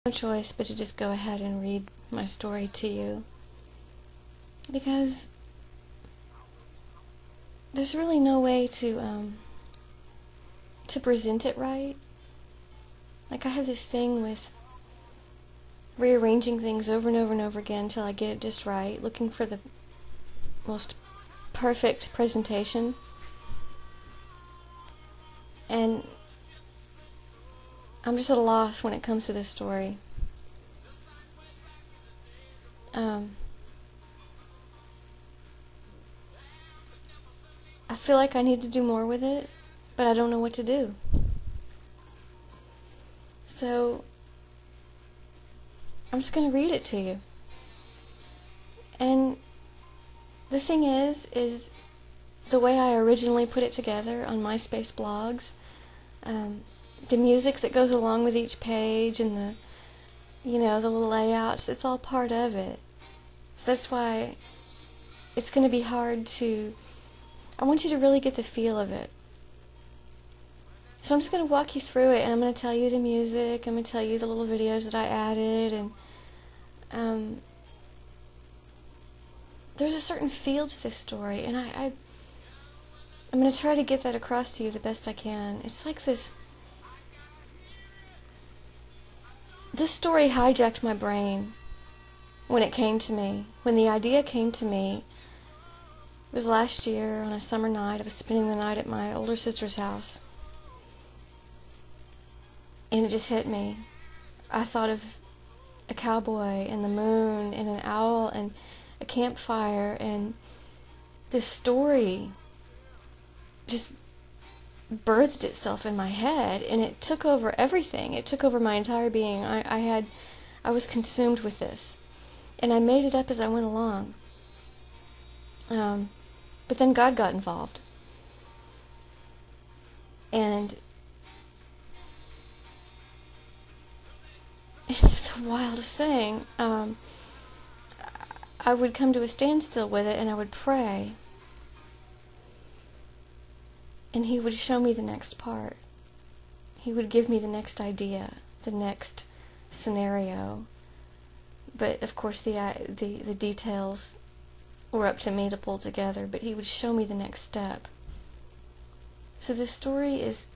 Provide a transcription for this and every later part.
No choice but to just go ahead and read my story to you, because there's really no way to present it right. Like, I have this thing with rearranging things over and over and over again until I get it just right, looking for the most perfect presentation. And I'm just at a loss when it comes to this story. I feel like I need to do more with it, but I don't know what to do. So I'm just going to read it to you. And the thing is the way I originally put it together on MySpace blogs, the music that goes along with each page and the little layouts, it's all part of it. So that's why it's going to be hard to, I want you to really get the feel of it. So I'm just going to walk you through it, and I'm going to tell you the music, I'm going to tell you the little videos that I added, and there's a certain feel to this story, and I'm going to try to get that across to you the best I can. It's like this story hijacked my brain when it came to me. When the idea came to me, it was last year on a summer night. I was spending the night at my older sister's house, and it just hit me. I thought of a cowboy and the moon and an owl and a campfire, and this story just birthed itself in my head, and it took over everything. It took over my entire being. I was consumed with this, and I made it up as I went along. But then God got involved, and it's the wildest thing. I would come to a standstill with it, and I would pray, and He would show me the next part. He would give me the next idea, the next scenario. But of course the details were up to me to pull together, but He would show me the next step. So this story is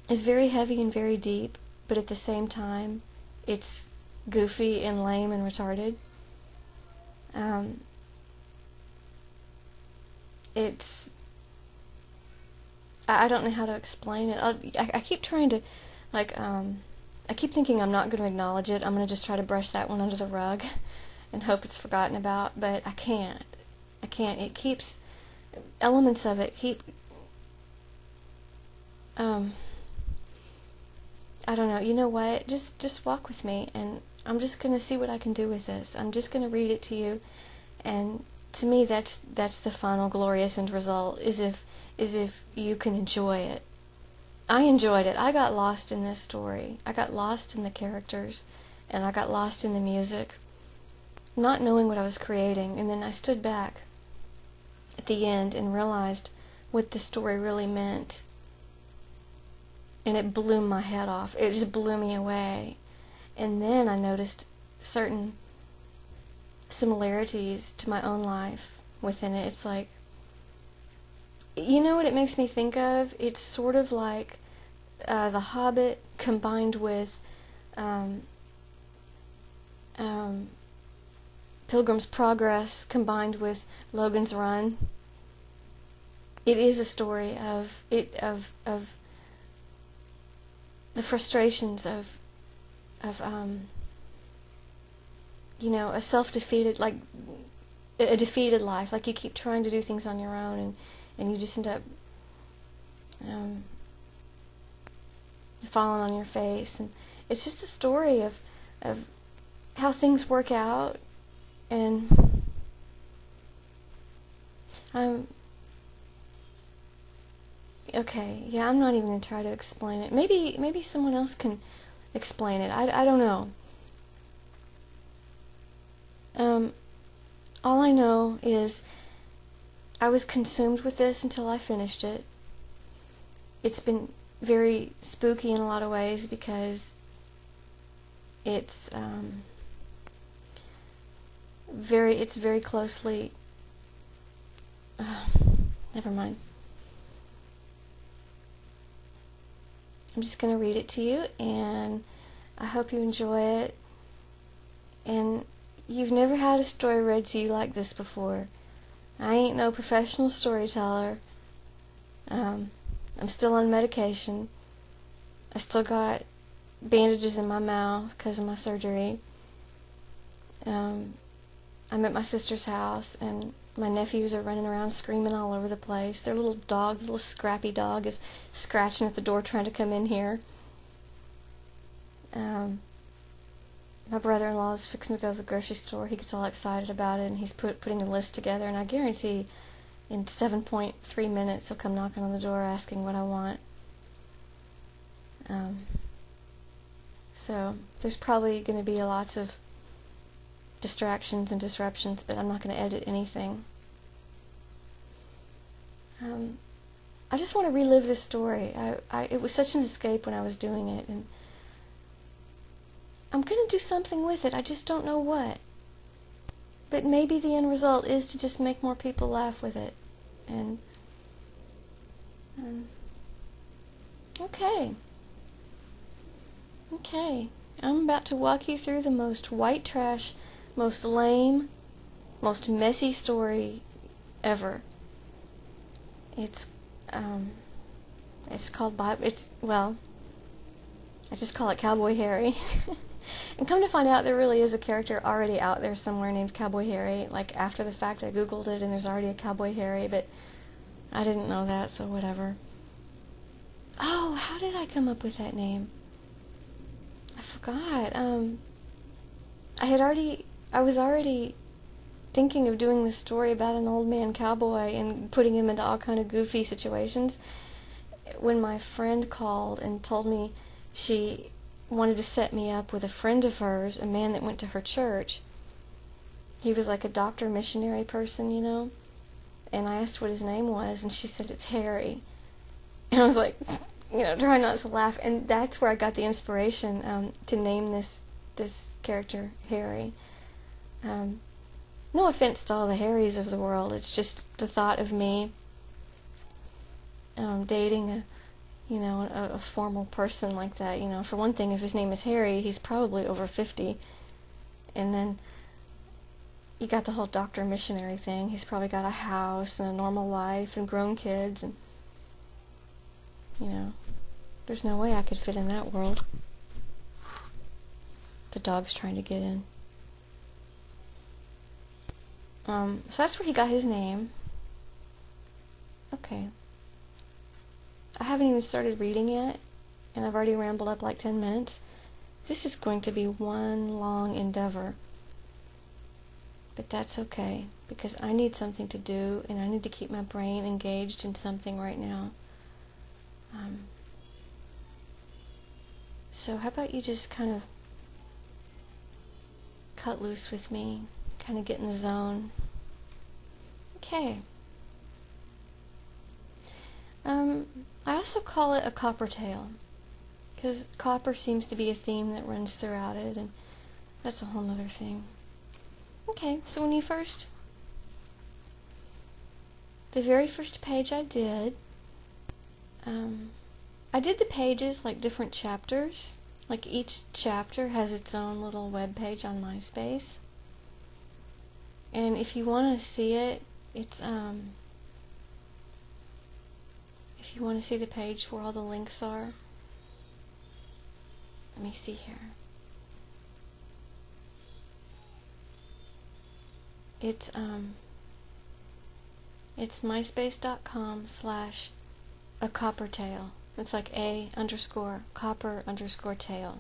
very heavy and very deep, but at the same time it's goofy and lame and retarded. I don't know how to explain it. I keep trying to, I keep thinking I'm not going to acknowledge it. I'm going to just try to brush that one under the rug and hope it's forgotten about, but I can't. It keeps, elements of it keep, I don't know. You know what? Just walk with me, and I'm just going to see what I can do with this. I'm just going to read it to you, and to me that's the final glorious end result, is if you can enjoy it. I enjoyed it. I got lost in this story. I got lost in the characters, and I got lost in the music, not knowing what I was creating. And then I stood back at the end and realized what the story really meant, and it blew my head off. It just blew me away. And then I noticed certain similarities to my own life within it. It's like, you know what it makes me think of? It's sort of like The Hobbit combined with Pilgrim's Progress combined with Logan's Run. It is a story of the frustrations of a self-defeated, like a defeated life. Like, you keep trying to do things on your own, and you just end up falling on your face. And it's just a story of how things work out. And okay, yeah, I'm not even going to try to explain it. Maybe someone else can explain it. I don't know. All I know is I was consumed with this until I finished it. It's been very spooky in a lot of ways, because it's very closely. Never mind. I'm just going to read it to you, and I hope you enjoy it. And you've never had a story read to you like this before. I ain't no professional storyteller. I'm still on medication. I still got bandages in my mouth because of my surgery. I'm at my sister's house, and my nephews are running around screaming all over the place. Their little dog, the little scrappy dog, is scratching at the door trying to come in here. My brother-in-law is fixing to go to the grocery store. He gets all excited about it, and he's putting a list together, and I guarantee in 7.3 minutes he'll come knocking on the door asking what I want. So there's probably going to be lots of distractions and disruptions, but I'm not going to edit anything. I just want to relive this story. It was such an escape when I was doing it, and I'm going to do something with it. I just don't know what. But maybe the end result is to just make more people laugh with it. And okay. I'm about to walk you through the most white trash, most lame, most messy story ever. It's called I just call it Cowboy Harry. And come to find out, there really is a character already out there somewhere named Cowboy Harry. Like, after the fact, I googled it, and there's already a Cowboy Harry, but I didn't know that, so whatever. Oh, how did I come up with that name? I forgot. I was already thinking of doing this story about an old man cowboy and putting him into all kind of goofy situations when my friend called and told me she wanted to set me up with a friend of hers, a man that went to her church. He was like a doctor missionary person, you know, and I asked what his name was, and she said it's Harry. And I was like, trying not to laugh, and that's where I got the inspiration to name this character Harry. No offense to all the Harrys of the world, it's just the thought of me dating a formal person like that. For one thing, if his name is Harry, he's probably over 50. And then you got the whole doctor missionary thing. He's probably got a house and a normal life and grown kids, and there's no way I could fit in that world. The dog's trying to get in. So that's where he got his name. Okay. I haven't even started reading yet, and I've already rambled up like 10 minutes. This is going to be one long endeavor. But that's okay, because I need something to do, and I need to keep my brain engaged in something right now. So how about you just kind of cut loose with me, kind of get in the zone. Okay. I also call it a copper tale, because copper seems to be a theme that runs throughout it, and that's a whole other thing. Okay, so the very first page I did the pages like different chapters. Like, each chapter has its own little web page on MySpace. And if you want to see it, it's if you want to see the page where all the links are, let me see here. It's myspace.com/a copper tale. It's like A_copper_tale.